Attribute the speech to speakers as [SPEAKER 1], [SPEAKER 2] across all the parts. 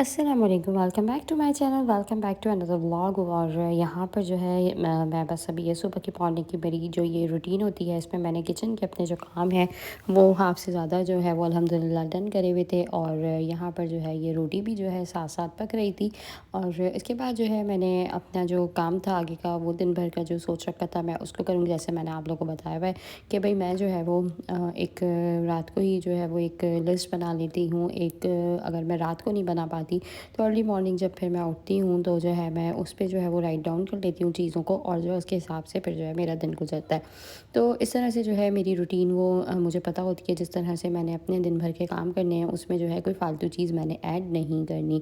[SPEAKER 1] السلام علیکم، welcome back to my channel, welcome back to اندر ولاگ۔ اور یہاں پر جو ہے میں بس ابھی یہ صبح کی مارننگ کی میری جو یہ روٹین ہوتی ہے، اس میں نے کچن کے اپنے جو کام ہیں وہ ہاف سے زیادہ جو ہے وہ الحمدللہ ڈن کرے ہوئے تھے، اور یہاں پر جو ہے یہ روٹی بھی جو ہے ساتھ ساتھ پک رہی تھی۔ اور اس کے بعد جو ہے میں نے اپنا جو کام تھا آگے کا، وہ دن بھر کا جو سوچ رکھا تھا میں اس کو کروں گی، جیسے میں نے آپ لوگوں کو بتایا ہوا ہے کہ بھائی میں جو ہے وہ ایک رات کو ہی جو ہے وہ ایک لسٹ بنا لیتی ہوں۔ ایک اگر میں رات کو نہیں بنا پاتی تو ارلی مارننگ جب پھر میں اٹھتی ہوں تو جو ہے میں اس پہ جو ہے وہ رائٹ ڈاؤن کر لیتی ہوں چیزوں کو، اور جو ہے اس کے حساب سے پھر جو ہے میرا دن گزرتا ہے۔ تو اس طرح سے جو ہے میری روٹین وہ مجھے پتہ ہوتی ہے، جس طرح سے میں نے اپنے دن بھر کے کام کرنے ہیں اس میں جو ہے کوئی فالتو چیز میں نے ایڈ نہیں کرنی۔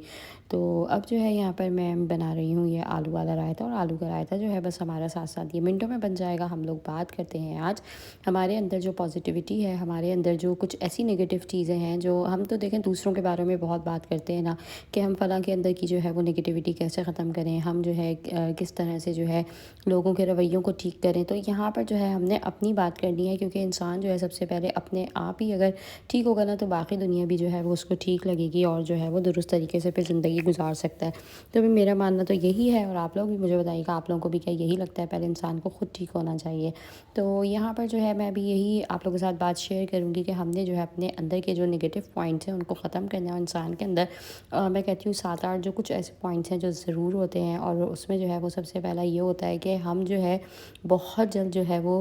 [SPEAKER 1] تو اب جو ہے یہاں پر میں بنا رہی ہوں یہ آلو والا رائتا، اور آلو کا رائتا جو ہے بس ہمارا ساتھ ساتھ یہ منٹوں میں بن جائے گا۔ ہم لوگ بات کرتے ہیں آج ہمارے اندر جو پازیٹیوٹی ہے، ہمارے اندر جو کچھ ایسی نگیٹیو چیزیں ہیں جو ہم تو دیکھیں دوسروں کے بارے میں بہت بات کرتے ہیں نا، کہ ہم فلاں کے اندر کی جو ہے وہ نگیٹیوٹی کیسے ختم کریں، ہم جو ہے کس طرح سے جو ہے لوگوں کے رویوں کو ٹھیک کریں۔ تو یہاں پر جو ہے ہم نے اپنی بات کرنی ہے، کیونکہ انسان جو ہے سب سے پہلے اپنے آپ ہی اگر ٹھیک ہوگا نا تو باقی دنیا بھی جو ہے وہ اس کو ٹھیک لگے گی، اور جو ہے وہ درست طریقے سے پھر زندگی گزار سکتا ہے۔ تو بھی میرا ماننا تو یہی ہے، اور آپ لوگ بھی مجھے بتائیے گا آپ لوگوں کو بھی کیا یہی لگتا ہے؟ پہلے انسان کو خود ٹھیک ہونا چاہیے۔ تو یہاں پر جو ہے میں بھی یہی آپ لوگوں کے ساتھ بات شیئر کروں گی کہ ہم نے جو ہے اپنے اندر کے جو نگیٹیو پوائنٹس ہیں ان کو ختم کرنا ہے، اور انسان کے اندر میں کہتی ہوں 7-8 جو کچھ ایسے پوائنٹس ہیں جو ضرور ہوتے ہیں، اور اس میں جو ہے وہ سب سے پہلا یہ ہوتا ہے کہ ہم جو ہے بہت جلد جو ہے وہ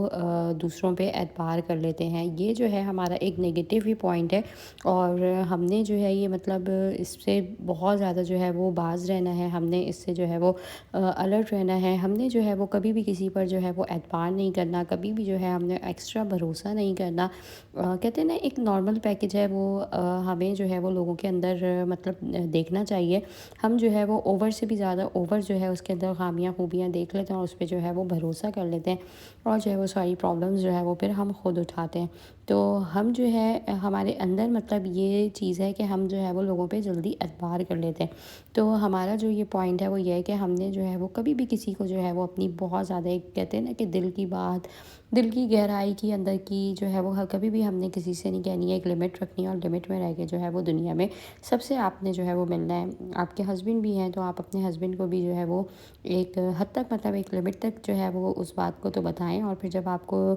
[SPEAKER 1] دوسروں پہ اعتبار کر لیتے ہیں۔ یہ جو ہے ہمارا ایک نگیٹیو ہی پوائنٹ ہے، اور ہم نے جو ہے یہ مطلب اس سے بہت زیادہ جو ہے وہ باز رہنا ہے، ہم نے اس سے جو ہے وہ الرٹ رہنا ہے۔ ہم نے جو ہے وہ کبھی بھی کسی پر جو ہے وہ اعتبار نہیں کرنا، کبھی بھی جو ہے ہم نے ایکسٹرا بھروسہ نہیں کرنا۔ کہتے ہیں نا ایک نارمل پیکج ہے وہ، ہمیں جو ہے وہ لوگوں کے اندر مطلب دیکھنا چاہیے۔ ہم جو ہے وہ اوور سے بھی زیادہ اوور جو ہے اس کے اندر خامیاں خوبیاں دیکھ لیتے ہیں، اور اس پہ جو ہے وہ بھروسہ کر لیتے ہیں، اور جو ہے وہ ساری پرابلمز جو ہے وہ پھر ہم خود اٹھاتے ہیں۔ تو ہم جو ہے ہمارے اندر مطلب یہ چیز ہے کہ ہم جو ہے وہ لوگوں پہ جلدی اعتبار کر لیتے ہیں۔ تو ہمارا جو یہ پوائنٹ ہے وہ یہ ہے کہ ہم نے جو ہے وہ کبھی بھی کسی کو جو ہے وہ اپنی بہت زیادہ ایک کہتے ہیں نا کہ دل کی بات، دل کی گہرائی کی اندر کی جو ہے وہ کبھی بھی ہم نے کسی سے نہیں کہنی ہے۔ ایک لمٹ رکھنی ہے، اور لمٹ میں رہ کے جو ہے وہ دنیا میں سب سے آپ نے جو ہے وہ ملنا ہے۔ آپ کے ہسبینڈ بھی ہیں تو آپ اپنے ہسبینڈ کو بھی جو ہے وہ ایک حد تک مطلب ایک لمٹ تک جو ہے وہ اس بات کو تو بتائیں، اور پھر جب آپ کو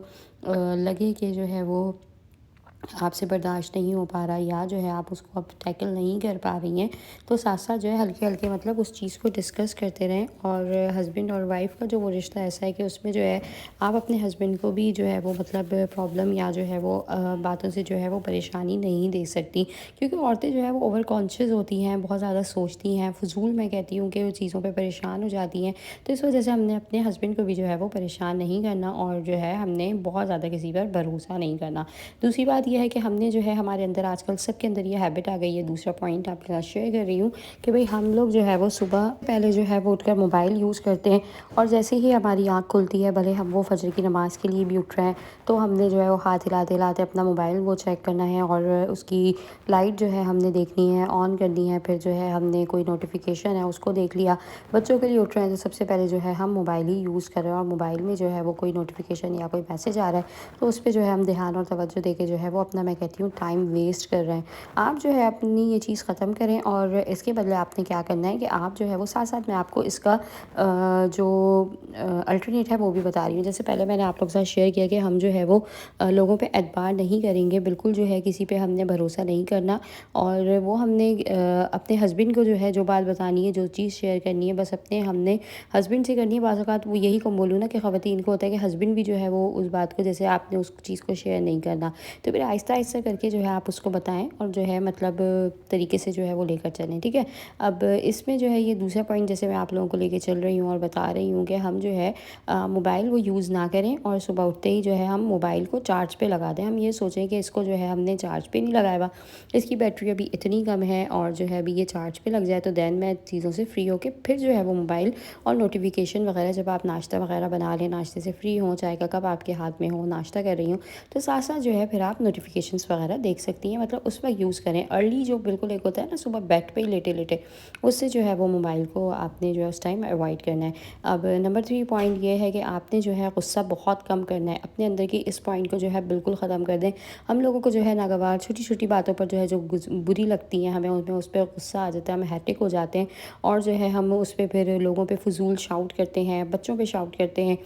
[SPEAKER 1] لگے کہ جو ہے وہ آپ سے برداشت نہیں ہو پا رہا، یا جو ہے آپ اس کو اب ٹیکل نہیں کر پا رہی ہیں، تو ساتھ ساتھ جو ہے ہلکے ہلکے مطلب اس چیز کو ڈسکس کرتے رہیں۔ اور ہسبینڈ اور وائف کا جو وہ رشتہ ایسا ہے کہ اس میں جو ہے آپ اپنے ہسبینڈ کو بھی جو ہے وہ مطلب پرابلم یا جو ہے وہ باتوں سے جو ہے وہ پریشانی نہیں دے سکتی، کیونکہ عورتیں جو ہے وہ اوور کانشیس ہوتی ہیں، بہت زیادہ سوچتی ہیں، فضول میں کہتی ہوں کہ وہ چیزوں پہ پریشان ہو جاتی ہیں۔ تو اس وجہ سے ہم نے اپنے ہسبینڈ کو بھی جو ہے وہ پریشان نہیں کرنا، اور جو ہے ہم نے بہت زیادہ کسی پر بھروسہ نہیں کرنا۔ دوسری بات یہ ہے کہ ہم نے جو ہے ہمارے اندر آج کل سب کے اندر یہ ہیبٹ آ گئی ہے، دوسرا پوائنٹ آپ کے ساتھ شیئر کر رہی ہوں کہ بھئی ہم لوگ جو ہے وہ صبح پہلے جو ہے وہ اٹھ کر موبائل یوز کرتے ہیں، اور جیسے ہی ہماری آنکھ کھلتی ہے، بھلے ہم وہ فجر کی نماز کے لیے بھی اٹھ رہے ہیں، تو ہم نے جو ہے وہ ہاتھ ہلاتے ہلاتے اپنا موبائل وہ چیک کرنا ہے، اور اس کی لائٹ جو ہے ہم نے دیکھنی ہے، آن کرنی ہے۔ پھر جو ہے ہم نے کوئی نوٹیفیکیشن ہے اس کو دیکھ لیا۔ بچوں کے لیے اٹھ رہے ہیں تو سب سے پہلے جو ہے ہم موبائل ہی یوز کر رہے ہیں، اور موبائل میں جو ہے وہ کوئی نوٹیفیکیشن یا کوئی میسج آ رہا ہے تو اس پہ جو ہے ہم دھیان اور توجہ دے کے جو ہے وہ اپنا میں کہتی ہوں ٹائم ویسٹ کر رہے ہیں۔ آپ جو ہے اپنی یہ چیز ختم کریں، اور اس کے بدلے آپ نے کیا کرنا ہے کہ آپ جو ہے وہ ساتھ ساتھ میں آپ کو اس کا جو الٹرنیٹ ہے وہ بھی بتا رہی ہوں۔ جیسے پہلے میں نے آپ لوگوں کے ساتھ شیئر کیا کہ ہم جو ہے وہ لوگوں پہ اعتبار نہیں کریں گے، بالکل جو ہے کسی پہ ہم نے بھروسہ نہیں کرنا، اور وہ ہم نے اپنے ہسبینڈ کو جو ہے جو بات بتانی ہے، جو چیز شیئر کرنی ہے، بس اپنے ہم نے ہسبینڈ سے کرنی ہے۔ بعض اوقات وہ یہی کو بولوں نا کہ خواتین کو ہوتا ہے کہ ہسبینڈ بھی جو ہے وہ اس بات کو جیسے آپ نے اس چیز کو شیئر نہیں کرنا، تو پھر آہستہ آہستہ کر کے جو ہے آپ اس کو بتائیں، اور جو ہے مطلب طریقے سے جو ہے وہ لے کر چلیں، ٹھیک ہے۔ اب اس میں جو ہے یہ دوسرا پوائنٹ جیسے میں آپ لوگوں کو لے کے چل رہی ہوں اور بتا رہی ہوں کہ ہم جو ہے موبائل وہ یوز نہ کریں، اور صبح اٹھتے ہی جو ہے ہم موبائل کو چارج پہ لگا دیں۔ ہم یہ سوچیں کہ اس کو جو ہے ہم نے چارج پہ نہیں لگایا ہوا، اس کی بیٹری ابھی اتنی کم ہے، اور جو ہے ابھی یہ چارج پہ لگ جائے تو دین میں چیزوں سے فری ہو کے پھر جو ہے وہ موبائل اور نوٹیفیکیشن وغیرہ جب آپ ناشتہ وغیرہ بنا لیں، ناشتے سے فری ہوں، چائے کا کپ آپ کے ہاتھ میں ہو، ناشتہ کر رہی ہوں، تو ساتھ ساتھ جو ہے پھر آپ نوٹیفیکیشنس وغیرہ دیکھ سکتی ہیں، مطلب اس وقت یوز کریں ارلی، جو بالکل ایک ہوتا ہے نا صبح بیڈ پہ ہی لیٹے لیٹے، اس سے جو ہے وہ موبائل کو آپ نے جو ہے اس ٹائم اوائڈ کرنا ہے۔ اب نمبر 3 پوائنٹ یہ ہے کہ آپ نے جو ہے غصہ بہت کم کرنا ہے، اپنے اندر کی اس پوائنٹ کو جو ہے بالکل ختم کر دیں۔ ہم لوگوں کو جو ہے ناگوار چھوٹی چھوٹی باتوں پر جو ہے جو بری لگتی ہیں، ہمیں اس پہ غصہ آ جاتا ہے، ہم ہیٹک ہو جاتے ہیں، اور جو ہے ہم اس پہ پھر لوگوں پہ فضول شاؤٹ کرتے ہیں، بچوں پہ شاؤٹ کرتے ہیں،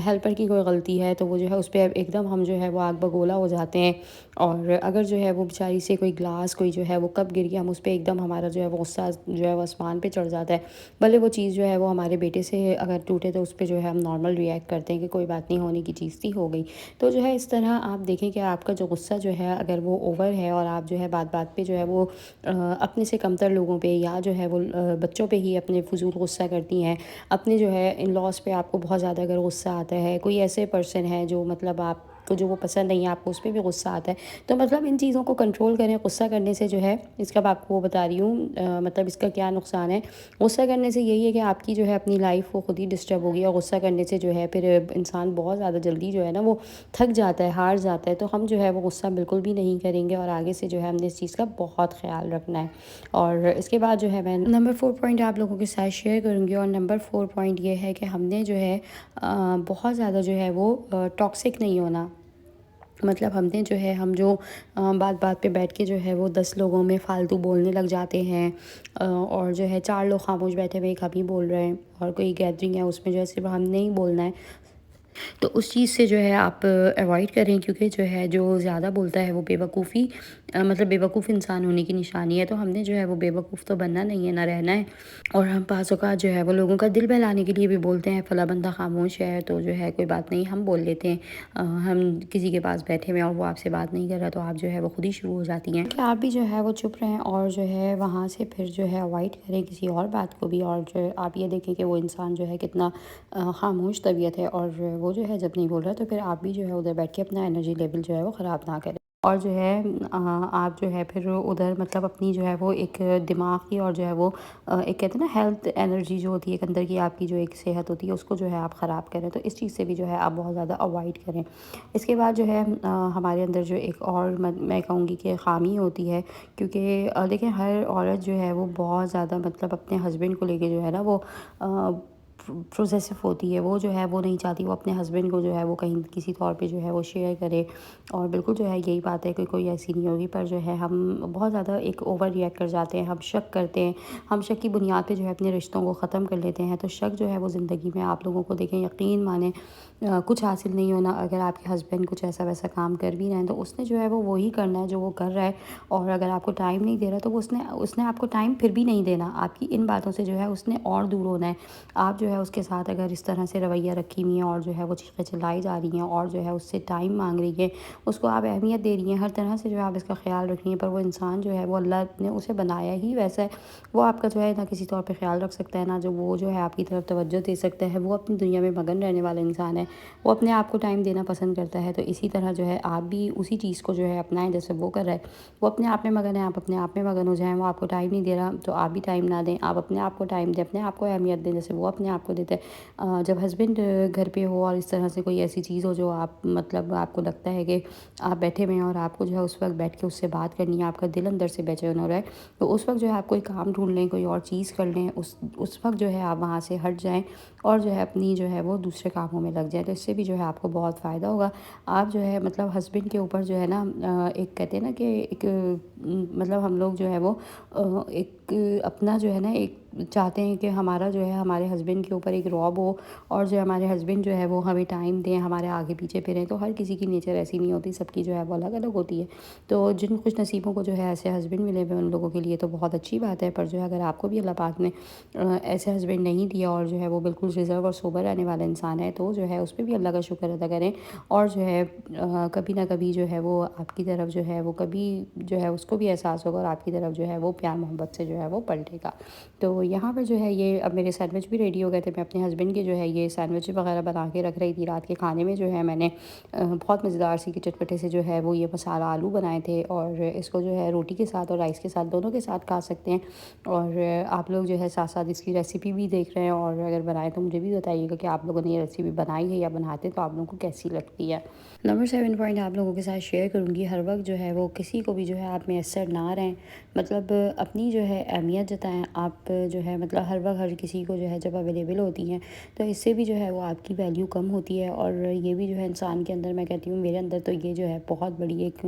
[SPEAKER 1] ہیلپر کی کوئی غلطی ہے تو وہ جو ہے اس پہ ایک دم ہم جو ہے وہ آگ بگولا ہو جاتے ہیں، اور اگر جو ہے وہ بیچاری سے کوئی گلاس کوئی جو ہے وہ کپ گر گیا، ہم اس پہ ایک دم ہمارا جو ہے وہ غصہ جو ہے وہ آسمان پہ چڑھ جاتا ہے، بھلے وہ چیز جو ہے وہ ہمارے بیٹے سے اگر ٹوٹے تو اس پہ جو ہے ہم نارمل ریئیکٹ کرتے ہیں کہ کوئی بات نہیں، ہونے کی چیز تھی، ہو گئی۔ تو جو ہے اس طرح آپ دیکھیں کہ آپ کا جو غصہ جو ہے اگر وہ اوور ہے، اور آپ جو ہے بات بات پہ جو ہے وہ اپنے سے کمتر لوگوں پہ یا جو ہے وہ بچوں پہ ہی اپنے فضول غصہ کرتی ہیں، اپنے جو ہے ان لاس پہ آپ کو بہت زیادہ اگر غصہ آتا ہے، کوئی ایسے پرسن ہے جو مطلب آپ کو جو وہ پسند نہیں ہے، آپ کو اس پہ بھی غصہ آتا ہے، تو مطلب ان چیزوں کو کنٹرول کریں۔ غصہ کرنے سے جو ہے اس کا آپ کو وہ بتا رہی ہوں مطلب اس کا کیا نقصان ہے۔ غصہ کرنے سے یہی ہے کہ آپ کی جو ہے اپنی لائف وہ خود ہی ڈسٹرب ہوگی، اور غصہ کرنے سے جو ہے پھر انسان بہت زیادہ جلدی جو ہے نا وہ تھک جاتا ہے، ہار جاتا ہے، تو ہم جو ہے وہ غصہ بالکل بھی نہیں کریں گے، اور آگے سے جو ہے ہم نے اس چیز کا بہت خیال رکھنا ہے۔ اور اس کے بعد جو ہے میں نمبر 4 پوائنٹ آپ لوگوں کے ساتھ شیئر کروں گی، اور نمبر 4 پوائنٹ یہ ہے کہ ہم نے جو ہے بہت زیادہ جو ہے وہ ٹاکسک نہیں ہونا، مطلب ہم نے جو ہے ہم جو بات بات پہ بیٹھ کے جو ہے وہ 10 لوگوں میں فالتو بولنے لگ جاتے ہیں، اور جو ہے 4 لوگ خاموش بیٹھے ہوئے ایک ہم ہی بول رہے ہیں، اور کوئی گیدرنگ ہے اس میں جو ہے صرف ہم نے ہی بولنا ہے، تو اس چیز سے جو ہے آپ اوائڈ کریں، کیونکہ جو ہے جو زیادہ بولتا ہے وہ بے وقوفی مطلب بے وقوف انسان ہونے کی نشانی ہے، تو ہم نے جو ہے وہ بے وقوف تو بننا نہیں ہے، نہ رہنا ہے۔ اور ہم بعض اوقات جو ہے وہ لوگوں کا دل بہلانے کے لیے بھی بولتے ہیں، فلاں بندہ خاموش ہے تو جو ہے کوئی بات نہیں، ہم بول لیتے ہیں، ہم کسی کے پاس بیٹھے ہوئے اور وہ آپ سے بات نہیں کر رہا تو آپ جو ہے وہ خود ہی شروع ہو جاتی ہیں کہ آپ بھی جو ہے وہ چپ رہیں، اور جو ہے وہاں سے پھر جو ہے اوائڈ کریں کسی اور بات کو بھی، اور جو ہے آپ یہ دیکھیں کہ وہ انسان جو ہے کتنا خاموش طبیعت ہے، اور وہ جو ہے جب نہیں بول رہا تو پھر آپ بھی جو ہے ادھر بیٹھ کے اپنا انرجی لیول جو ہے وہ خراب نہ کریں، اور جو ہے آپ جو ہے پھر ادھر مطلب اپنی جو ہے وہ ایک دماغ کی، اور جو ہے وہ ایک کہتے ہیں نا ہیلتھ انرجی جو ہوتی ہے ایک اندر کی آپ کی جو ایک صحت ہوتی ہے، اس کو جو ہے آپ خراب کریں، تو اس چیز سے بھی جو ہے آپ بہت زیادہ اوائڈ کریں۔ اس کے بعد جو ہے ہمارے اندر جو ایک اور میں کہوں گی کہ خامی ہوتی ہے، کیونکہ دیکھیں ہر عورت جو ہے وہ بہت زیادہ مطلب اپنے ہسبینڈ کو لے کے جو ہے نا وہ پروسیسو ہوتی ہے، وہ جو ہے وہ نہیں چاہتی وہ اپنے ہسبینڈ کو جو ہے وہ کہیں کسی طور پہ جو ہے وہ شیئر کرے، اور بالکل جو ہے یہی بات ہے کہ کوئی ایسی نہیں ہوگی، پر جو ہے ہم بہت زیادہ ایک اوور ریئیکٹ کر جاتے ہیں، ہم شک کرتے ہیں، ہم شک کی بنیاد پہ جو ہے اپنے رشتوں کو ختم کر لیتے ہیں، تو شک جو ہے وہ زندگی میں آپ لوگوں کو دیکھیں یقین مانیں کچھ حاصل نہیں ہونا۔ اگر آپ کے ہسبینڈ کچھ ایسا ویسا کام کر بھی رہے ہیں تو اس نے جو ہے وہ وہی کرنا ہے جو وہ کر رہا ہے، اور اگر آپ کو ٹائم نہیں دے رہا تو وہ اس نے آپ کو ٹائم پھر بھی نہیں دینا، آپ کی ان باتوں سے جو ہے اس نے اور دور ہونا ہے۔ آپ جو ہے اس کے ساتھ اگر اس طرح سے رویہ رکھی ہوئی ہیں، اور جو ہے وہ چیخیں چلائی جا رہی ہیں، اور جو ہے اس سے ٹائم مانگ رہی ہے، اس کو آپ اہمیت دے رہی ہیں، ہر طرح سے جو ہے آپ اس کا خیال رکھ رہی ہیں، پر وہ انسان جو ہے وہ اللہ نے اسے بنایا ہی ویسا ہے، وہ آپ کا جو ہے نہ کسی طور پہ خیال رکھ سکتا ہے، نہ جو وہ جو ہے آپ کی طرف توجہ دے سکتا ہے، وہ اپنی دنیا میں مگن رہنے والا انسان ہے، وہ اپنے آپ کو ٹائم دینا پسند کرتا ہے، تو اسی طرح جو ہے آپ بھی اسی چیز کو جو ہے اپنائیں جیسے وہ کر رہا ہے، وہ اپنے آپ میں مگن ہے، آپ اپنے آپ میں مگن ہو جائیں، وہ آپ کو ٹائم نہیں دے رہا تو آپ بھی ٹائم نہ دیں، آپ اپنے آپ کو ٹائم دیں، اپنے آپ کو اہمیت دیں جیسے وہ اپنے آپ کو دیتے ہیں۔ جب ہسبینڈ گھر پہ ہو اور اس طرح سے کوئی ایسی چیز ہو جو آپ مطلب آپ کو لگتا ہے کہ آپ بیٹھے ہوئے ہیں اور آپ کو جو ہے اس وقت بیٹھ کے اس سے بات کرنی ہے، آپ کا دل اندر سے بے چین ہو رہا ہے، تو اس وقت جو ہے آپ کوئی کام ڈھونڈ لیں، کوئی اور چیز کر لیں، اس وقت جو ہے آپ وہاں سے ہٹ جائیں، اور جو ہے اپنی جو ہے وہ دوسرے کاموں میں لگ جائیں، تو اس سے بھی جو ہے آپ کو بہت فائدہ ہوگا۔ آپ جو ہے مطلب ہسبینڈ کے اوپر جو ہے نا ایک کہتے ہیں نا کہ ایک مطلب ہم لوگ جو ہے وہ ایک اپنا جو ہے نا ایک چاہتے ہیں کہ ہمارا جو ہے ہمارے ہسبینڈ کے اوپر ایک رعب ہو، اور جو ہمارے ہسبینڈ جو ہے وہ ہمیں ٹائم دیں، ہمارے آگے پیچھے پھریں، تو ہر کسی کی نیچر ایسی نہیں ہوتی، سب کی جو ہے وہ الگ الگ ہوتی ہے، تو جن خوش نصیبوں کو جو ہے ایسے ہسبینڈ ملے ہوئے ان لوگوں کے لیے تو بہت اچھی بات ہے، پر جو ہے اگر آپ کو بھی اللہ پاک نے ایسے ہسبینڈ نہیں دیا اور جو ہے وہ بالکل ریزرو اور سوبر رہنے والا انسان ہے، تو جو ہے اس پہ بھی اللہ کا شکر ادا کریں، اور جو ہے کبھی نہ کبھی جو ہے وہ آپ کی طرف جو ہے وہ کبھی جو ہے اس کو بھی احساس ہوگا، اور آپ کی طرف جو ہے وہ پیار محبت سے جو ہے وہ پلٹے گا۔ تو یہاں پر جو ہے یہ اب میرے سینڈوچ بھی ریڈی ہو گئے تھے، میں اپنے ہسبینڈ کے جو ہے یہ سینڈوچ وغیرہ بنا کے رکھ رہی تھی، رات کے کھانے میں جو ہے میں نے بہت مزیدار سی چٹپٹے سے جو ہے وہ یہ مسالہ آلو بنائے تھے، اور اس کو جو ہے روٹی کے ساتھ اور رائس کے ساتھ دونوں کے ساتھ کھا سکتے ہیں، اور آپ لوگ جو ہے ساتھ ساتھ اس کی ریسیپی بھی دیکھ رہے ہیں، اور اگر بنائیں تو مجھے بھی بتائیے گا کہ آپ لوگوں نے یہ ریسیپی بنائی ہے یا بناتے تو آپ لوگوں کو کیسی لگتی ہے۔ نمبر 7 پوائنٹ آپ لوگوں کے ساتھ شیئر کروں گی، ہر وقت جو ہے وہ کسی کو بھی جو ہے آپ میسر نہ رہیں، مطلب اپنی جو ہے اہمیت جتائیں آپ، جو ہے مطلب ہر وقت ہر کسی کو جو ہے جب اویلیبل ہوتی ہیں تو اس سے بھی جو ہے وہ آپ کی ویلیو کم ہوتی ہے، اور یہ بھی جو ہے انسان کے اندر، میں کہتی ہوں میرے اندر تو یہ جو ہے بہت بڑی ایک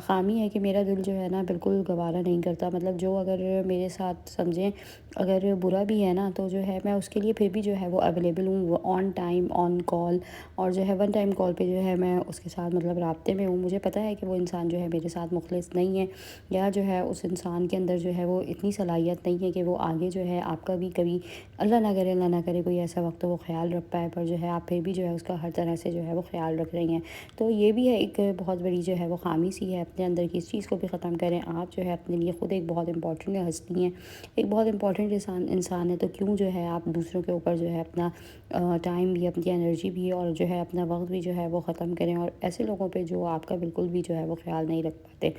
[SPEAKER 1] خامی ہے کہ میرا دل جو ہے نا بالکل گوارا نہیں کرتا، مطلب جو اگر میرے ساتھ سمجھیں اگر برا بھی ہے نا تو جو ہے میں اس کے لیے پھر بھی جو ہے وہ اویلیبل ہوں، وہ آن ٹائم آن کال، اور جو ہے ون ٹائم کال پہ جو ہے میں اس کے ساتھ مطلب رابطے میں ہوں۔ مجھے پتہ ہے کہ وہ انسان جو ہے میرے ساتھ مخلص نہیں ہے، یا جو ہے اس انسان کے اندر جو ہے وہ اتنی صلاحیت نہیں ہے کہ وہ آگے جو ہے آپ کا بھی کبھی اللہ نہ کرے کوئی ایسا وقت وہ خیال رکھ پائے، پر جو ہے آپ پھر بھی جو ہے اس کا ہر طرح سے جو ہے وہ خیال رکھ رہی ہیں۔ تو یہ بھی ہے ایک بہت بڑی جو ہے وہ خامی سی ہے اپنے اندر کی، اس چیز کو بھی ختم کریں۔ آپ جو ہے اپنے لیے خود ایک بہت امپورٹنٹ ہستی ہیں، ایک بہت امپورٹنٹ انسان ہے، تو کیوں جو ہے آپ دوسروں کے اوپر جو ہے اپنا ٹائم بھی، اپنی انرجی بھی، اور جو ہے اپنا وقت بھی جو ہے وہ ختم کریں، اور ایسے لوگوں پہ جو آپ کا بالکل بھی جو ہے وہ خیال نہیں رکھ پاتے۔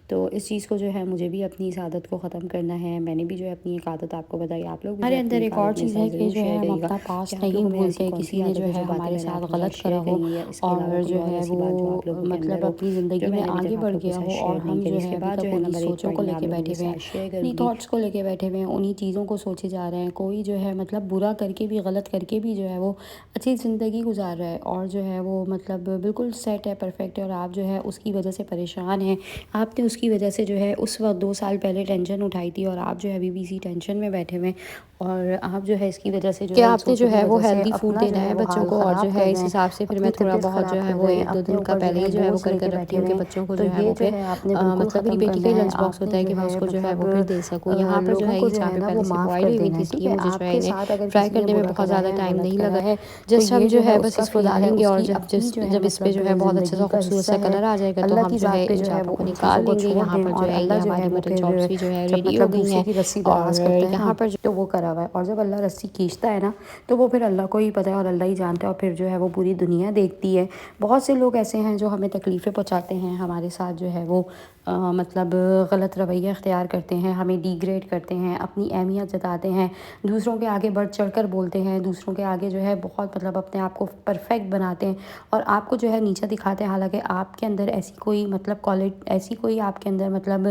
[SPEAKER 1] تو اس چیز کو جو ہے مجھے بھی اپنی اس عادت کو ختم کرنا ہے، میں نے بھی جو ہے اپنی ایک عادت آپ کو بتائی، آپ لوگ بھی جو ہمارے
[SPEAKER 2] ہمارے
[SPEAKER 1] ہے
[SPEAKER 2] اندر
[SPEAKER 1] اپنی ایک
[SPEAKER 2] ایک اور
[SPEAKER 1] عادت میرے
[SPEAKER 2] چیز
[SPEAKER 1] ساتھ
[SPEAKER 2] ہے کہ
[SPEAKER 1] ضرور
[SPEAKER 2] جو ہے
[SPEAKER 1] شیئر
[SPEAKER 2] ہم
[SPEAKER 1] کریے گا
[SPEAKER 2] اپنا
[SPEAKER 1] کہ
[SPEAKER 2] پاسٹ
[SPEAKER 1] آپ
[SPEAKER 2] نہیں
[SPEAKER 1] لوگوں میں ایسی
[SPEAKER 2] بھولتے،
[SPEAKER 1] کون سی
[SPEAKER 2] کسی نے
[SPEAKER 1] عادت
[SPEAKER 2] جو
[SPEAKER 1] ہے
[SPEAKER 2] ہے
[SPEAKER 1] جو باتیں
[SPEAKER 2] ہمارے
[SPEAKER 1] میں نے
[SPEAKER 2] ساتھ
[SPEAKER 1] آپ کے ساتھ
[SPEAKER 2] غلط
[SPEAKER 1] شیئر
[SPEAKER 2] کرا ہو،
[SPEAKER 1] کری ہیں، یا اس کے علاوہ
[SPEAKER 2] اور
[SPEAKER 1] کوئی
[SPEAKER 2] جو
[SPEAKER 1] اور
[SPEAKER 2] ہے
[SPEAKER 1] ایسی
[SPEAKER 2] وہ
[SPEAKER 1] بات جو آپ لوگوں کے
[SPEAKER 2] مطلب
[SPEAKER 1] اندر ہو
[SPEAKER 2] اپنی
[SPEAKER 1] جو
[SPEAKER 2] زندگی
[SPEAKER 1] میں
[SPEAKER 2] میں
[SPEAKER 1] نے ابھی
[SPEAKER 2] آگے
[SPEAKER 1] تک آپ
[SPEAKER 2] بڑھ
[SPEAKER 1] لوگوں کے
[SPEAKER 2] گیا
[SPEAKER 1] ساتھ
[SPEAKER 2] ہو، اور
[SPEAKER 1] شیئر نہیں
[SPEAKER 2] ہم
[SPEAKER 1] کری۔
[SPEAKER 2] جو
[SPEAKER 1] اس
[SPEAKER 2] ہے
[SPEAKER 1] کے
[SPEAKER 2] ابھی
[SPEAKER 1] بعد
[SPEAKER 2] تک
[SPEAKER 1] جو ہے
[SPEAKER 2] انہی
[SPEAKER 1] نمبر 1
[SPEAKER 2] سوچوں کو
[SPEAKER 1] پوائنٹ
[SPEAKER 2] لے
[SPEAKER 1] میں آپ
[SPEAKER 2] کے
[SPEAKER 1] لوگوں
[SPEAKER 2] بیٹھے
[SPEAKER 1] کے
[SPEAKER 2] ہوئے ہیں،
[SPEAKER 1] ساتھ شیئر کروں
[SPEAKER 2] انہی
[SPEAKER 1] گی۔
[SPEAKER 2] تھاٹس کو لے کے بیٹھے ہوئے ہیں، انہی چیزوں کو سوچے جا رہے ہیں، کوئی جو ہے مطلب برا کر کے بھی، غلط کر کے بھی جو ہے وہ اچھی زندگی گزار رہا ہے، اور جو ہے وہ مطلب بالکل سیٹ ہے، پرفیکٹ ہے، اور آپ جو ہے اس کی وجہ سے پریشان ہیں۔ آپ نے اس کی وجہ سے جو ہے اس وقت 2 سال پہلے ٹینشن اٹھائی تھی، اور آپ جو ہے ابھی بھی اسی ٹینشن میں بیٹھے ہوئے ہیں، اور آپ جو ہے اس کی وجہ سے جو کہ
[SPEAKER 1] ہے ان
[SPEAKER 2] آپ نے
[SPEAKER 1] سوچوں
[SPEAKER 2] جو
[SPEAKER 1] کی
[SPEAKER 2] ہے وہ
[SPEAKER 1] وجہ سے
[SPEAKER 2] ہیلدی فوڈ
[SPEAKER 1] اپنا جو
[SPEAKER 2] دینا
[SPEAKER 1] ہے
[SPEAKER 2] ہے
[SPEAKER 1] وہ
[SPEAKER 2] بچوں
[SPEAKER 1] حال
[SPEAKER 2] کو، اور جو
[SPEAKER 1] خراب کر
[SPEAKER 2] ہے
[SPEAKER 1] رہے
[SPEAKER 2] اس
[SPEAKER 1] ہیں،
[SPEAKER 2] حساب سے پھر میں
[SPEAKER 1] اپنی
[SPEAKER 2] تھوڑا
[SPEAKER 1] طبیعت
[SPEAKER 2] بہت جو
[SPEAKER 1] خراب
[SPEAKER 2] ہے
[SPEAKER 1] کر
[SPEAKER 2] وہ
[SPEAKER 1] رہے ہیں،
[SPEAKER 2] 1-2
[SPEAKER 1] اپنے
[SPEAKER 2] دن کا
[SPEAKER 1] اوپر جو
[SPEAKER 2] پہلے
[SPEAKER 1] ہے
[SPEAKER 2] ہی جو ہے وہ
[SPEAKER 1] بوجھ
[SPEAKER 2] کر
[SPEAKER 1] لے
[SPEAKER 2] کے
[SPEAKER 1] کے
[SPEAKER 2] رکھتی
[SPEAKER 1] بیٹھے
[SPEAKER 2] ہوں
[SPEAKER 1] ہوئے
[SPEAKER 2] کہ
[SPEAKER 1] ہیں۔
[SPEAKER 2] بچوں کو
[SPEAKER 1] تو
[SPEAKER 2] جو ہے
[SPEAKER 1] یہ
[SPEAKER 2] وہ
[SPEAKER 1] جو
[SPEAKER 2] پھر
[SPEAKER 1] ہے آپ نے بالکل
[SPEAKER 2] مطلب میری
[SPEAKER 1] ختم
[SPEAKER 2] بیٹی کا
[SPEAKER 1] کرنا
[SPEAKER 2] ہی
[SPEAKER 1] ہے۔
[SPEAKER 2] لنچ باکس
[SPEAKER 1] آپ
[SPEAKER 2] ہوتا
[SPEAKER 1] نے
[SPEAKER 2] ہے
[SPEAKER 1] جو
[SPEAKER 2] کہ میں اس
[SPEAKER 1] ہے
[SPEAKER 2] کو جو ہے وہ پھر
[SPEAKER 1] مطلب
[SPEAKER 2] دے سکوں، یہاں پر جو
[SPEAKER 1] لوگوں
[SPEAKER 2] ہے
[SPEAKER 1] کو
[SPEAKER 2] یہ
[SPEAKER 1] جو ہے
[SPEAKER 2] چاپے
[SPEAKER 1] نا وہ
[SPEAKER 2] پہلے سے
[SPEAKER 1] معاف
[SPEAKER 2] بوائل
[SPEAKER 1] کر
[SPEAKER 2] ہوئی ہوئی
[SPEAKER 1] دینا
[SPEAKER 2] تھی،
[SPEAKER 1] ہے،
[SPEAKER 2] اس
[SPEAKER 1] ٹھیک
[SPEAKER 2] لیے
[SPEAKER 1] ہے؟
[SPEAKER 2] مجھے جو
[SPEAKER 1] آپ
[SPEAKER 2] ہے
[SPEAKER 1] کے
[SPEAKER 2] انہیں
[SPEAKER 1] ساتھ اگر
[SPEAKER 2] فرائی
[SPEAKER 1] کسی نے
[SPEAKER 2] کرنے میں
[SPEAKER 1] برا
[SPEAKER 2] بہت
[SPEAKER 1] کرا
[SPEAKER 2] زیادہ
[SPEAKER 1] ہے،
[SPEAKER 2] ٹائم
[SPEAKER 1] غلط
[SPEAKER 2] نہیں
[SPEAKER 1] کرا
[SPEAKER 2] لگا
[SPEAKER 1] ہے، تو
[SPEAKER 2] جسٹ ہم
[SPEAKER 1] یہ
[SPEAKER 2] جو
[SPEAKER 1] جو
[SPEAKER 2] ہے
[SPEAKER 1] ہے
[SPEAKER 2] بس
[SPEAKER 1] اس کا
[SPEAKER 2] اس کو
[SPEAKER 1] فیل ہے،
[SPEAKER 2] ڈالیں گے،
[SPEAKER 1] اس
[SPEAKER 2] اور
[SPEAKER 1] کی
[SPEAKER 2] جب
[SPEAKER 1] اپنی جو ہے
[SPEAKER 2] جب اس پہ جو
[SPEAKER 1] مطلب
[SPEAKER 2] ہے بہت اچھا
[SPEAKER 1] زندگی
[SPEAKER 2] سا
[SPEAKER 1] کا
[SPEAKER 2] خوبصورت
[SPEAKER 1] حصہ
[SPEAKER 2] سا
[SPEAKER 1] ہے۔
[SPEAKER 2] کلر آ جائے گا تو
[SPEAKER 1] اللہ
[SPEAKER 2] ہم
[SPEAKER 1] کی
[SPEAKER 2] جو ہے
[SPEAKER 1] ذات پہ
[SPEAKER 2] ان
[SPEAKER 1] جو ہے
[SPEAKER 2] چاپوں
[SPEAKER 1] وہ
[SPEAKER 2] کو
[SPEAKER 1] ان چیزوں
[SPEAKER 2] نکال
[SPEAKER 1] کو
[SPEAKER 2] لیں گے۔
[SPEAKER 1] چھوڑ
[SPEAKER 2] یہاں
[SPEAKER 1] دیں،
[SPEAKER 2] پر
[SPEAKER 1] اور
[SPEAKER 2] جو ہے یہ
[SPEAKER 1] اللہ جو ہے
[SPEAKER 2] ہماری
[SPEAKER 1] وہ
[SPEAKER 2] مٹن
[SPEAKER 1] پھر
[SPEAKER 2] چاپس بھی جو ہے
[SPEAKER 1] جب
[SPEAKER 2] ریڈی ہو
[SPEAKER 1] مطلب
[SPEAKER 2] گئی
[SPEAKER 1] دوسرے
[SPEAKER 2] ہیں،
[SPEAKER 1] کی رسی دراز
[SPEAKER 2] اور
[SPEAKER 1] کرتے ہیں
[SPEAKER 2] یہاں
[SPEAKER 1] نا
[SPEAKER 2] پر
[SPEAKER 1] تو وہ کرا ہوا ہے، اور جب اللہ رسی کھینچتا ہے نا تو وہ پھر اللہ کو ہی پتہ ہے، اور اللہ ہی جانتا ہے، اور پھر جو ہے وہ پوری دنیا دیکھتی ہے۔ بہت سے لوگ ایسے ہیں جو ہمیں تکلیفیں پہنچاتے ہیں، ہمارے ساتھ جو ہے وہ مطلب غلط رویہ اختیار کرتے ہیں، ہمیں ڈیگریڈ کرتے ہیں، اپنی اہمیت جتاتے ہیں، دوسروں کے آگے بڑھ چڑھ کر بولتے ہیں، دوسروں کے آگے جو ہے بہت مطلب اپنے آپ کو پرفیکٹ بناتے ہیں، اور آپ کو جو ہے نیچا دکھاتے ہیں، حالانکہ آپ کے اندر ایسی کوئی مطلب ایسی کوئی آپ کے اندر مطلب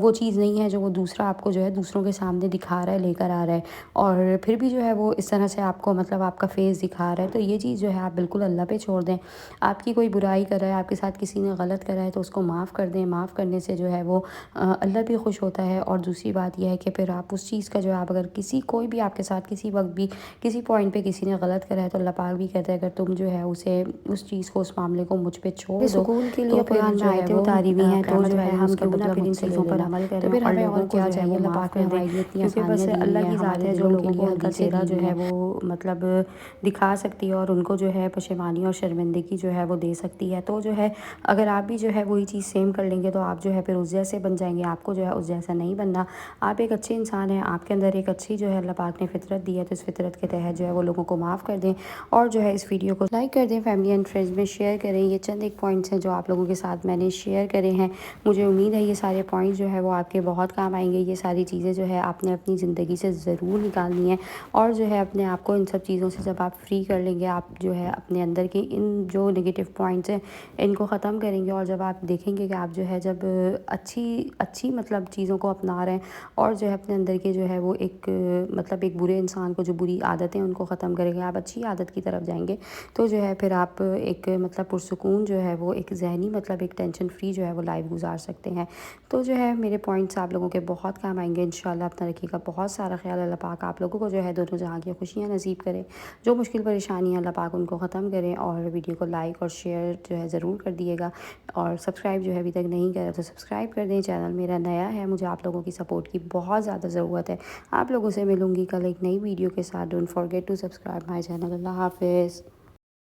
[SPEAKER 1] وہ چیز نہیں ہے جو وہ دوسرا آپ کو جو ہے دوسروں کے سامنے دکھا رہا ہے، لے کر آ رہا ہے، اور پھر بھی جو ہے وہ اس طرح سے آپ کو مطلب آپ کا فیس دکھا رہا ہے۔ تو یہ چیز جو ہے آپ بالکل اللہ پہ چھوڑ دیں۔ آپ کی کوئی برائی کر رہا ہے، آپ کے ساتھ کسی نے غلط کرا ہے تو اس کو معاف کر دیں، معاف کرنے سے جو ہے وہ اللہ بھی خوش ہوتا ہے، اور دوسری بات یہ ہے کہ پھر آپ اس چیز کا جو آپ اگر کوئی بھی آپ کے ساتھ کسی وقت بھی کسی پوائنٹ پہ کسی نے غلط کرا ہے تو اللہ پاک بھی کہتا ہے اگر تم جو ہے اسے اس چیز کو، اس معاملے کو مجھ پہ چھوڑ دو
[SPEAKER 2] سکون کے لیے
[SPEAKER 1] تو پھر
[SPEAKER 2] قرآن میں
[SPEAKER 1] جو ہے
[SPEAKER 2] آیتیں
[SPEAKER 1] وہ
[SPEAKER 2] اتاری ہوئی ہیں، تو
[SPEAKER 1] قیامت
[SPEAKER 2] جو ہے
[SPEAKER 1] والے دن
[SPEAKER 2] ہم
[SPEAKER 1] اس کا
[SPEAKER 2] کیوں نہ
[SPEAKER 1] بدلہ
[SPEAKER 2] پھر
[SPEAKER 1] مجھ
[SPEAKER 2] ان
[SPEAKER 1] سے لے
[SPEAKER 2] چیزوں پر
[SPEAKER 1] لینا۔
[SPEAKER 2] عمل
[SPEAKER 1] تو
[SPEAKER 2] کریں،
[SPEAKER 1] پھر
[SPEAKER 2] اور
[SPEAKER 1] ہمیں اور
[SPEAKER 2] لوگوں کو
[SPEAKER 1] کیا
[SPEAKER 2] جو ہے
[SPEAKER 1] چاہیے،
[SPEAKER 2] وہ
[SPEAKER 1] اللہ
[SPEAKER 2] معاف
[SPEAKER 1] پاک نے
[SPEAKER 2] کر دیں،
[SPEAKER 1] ہمارے لیے اتنی
[SPEAKER 2] کیونکہ بس
[SPEAKER 1] آسانیاں دی
[SPEAKER 2] اللہ
[SPEAKER 1] ہوئی ہیں،
[SPEAKER 2] کی ذات
[SPEAKER 1] ہمارے
[SPEAKER 2] ہے جو
[SPEAKER 1] دلوں کے
[SPEAKER 2] لوگوں
[SPEAKER 1] لیے
[SPEAKER 2] کو
[SPEAKER 1] ہلکی
[SPEAKER 2] ہلکا
[SPEAKER 1] سے
[SPEAKER 2] چہرہ جو
[SPEAKER 1] دی
[SPEAKER 2] ہے
[SPEAKER 1] ہیں۔
[SPEAKER 2] وہ مطلب دکھا سکتی ہے، اور ان کو جو ہے پشیمانی اور شرمندگی جو ہے وہ دے سکتی ہے۔ تو جو ہے اگر آپ بھی جو ہے وہی چیز سیم کر لیں گے تو آپ جو ہے پھر اس جیسے بن جائیں گے، آپ کو جو ہے اس جیسا نہیں بننا۔ آپ ایک اچھے انسان ہیں، آپ کے اندر ایک اچھی جو ہے اللہ پاک نے فطرت دی ہے، تو اس فطرت کے تحت جو ہے وہ لوگوں کو معاف کر دیں، اور جو ہے اس ویڈیو کو لائک کر دیں، فیملی اینڈ فرینڈز میں شیئر کریں۔ یہ چند ایک پوائنٹس ہیں جو آپ لوگوں کے ساتھ میں نے شیئر کرے ہیں، مجھے امید ہے یہ سارے پوائنٹس جو ہے وہ آپ کے بہت کام آئیں گے۔ یہ ساری چیزیں جو ہے آپ نے اپنی زندگی سے ضرور نکالنی ہے، اور جو ہے اپنے آپ کو ان سب چیزوں سے جب آپ فری کر لیں گے، آپ جو ہے اپنے اندر کے ان جو نگیٹو پوائنٹس ہیں ان کو ختم کریں گے، اور جب آپ دیکھیں گے کہ آپ جو ہے جب اچھی مطلب چیزوں کو اپنا رہے ہیں، اور جو ہے اپنے اندر کے جو ہے وہ ایک مطلب ایک برے انسان کو جو بری عادتیں ان کو ختم کریں گے، آپ اچھی عادت کی طرف جائیں گے، تو جو ہے پھر آپ ایک مطلب پرسکون جو ہے وہ ایک ذہنی مطلب ایک ٹینشن فری جو ہے وہ لائف گزار سکتے ہیں۔ تو جو ہے میرے پوائنٹس آپ لوگوں کے بہت کام آئیں گے انشاءاللہ۔ اپنا رکھیے گا بہت سارا خیال، اللہ پاک آپ لوگوں کو جو ہے دونوں جہاں کی خوشیاں نصیب کرے، جو مشکل پریشانی ہے اللہ پاک ان کو ختم کریں، اور ویڈیو کو لائک اور شیئر جو ہے ضرور کر دیے گا، اور سبسکرائب جو ہے ابھی تک نہیں کرا تو سبسکرائب کر دیں۔ چینل میرا نیا ہے، مجھے آپ لوگوں کی سپورٹ کی بہت زیادہ ضرورت ہے۔ آپ لوگوں سے ملوں گی کل ایک نئی ویڈیو کے ساتھ۔ Don't forget to subscribe my channel. اللہ حافظ۔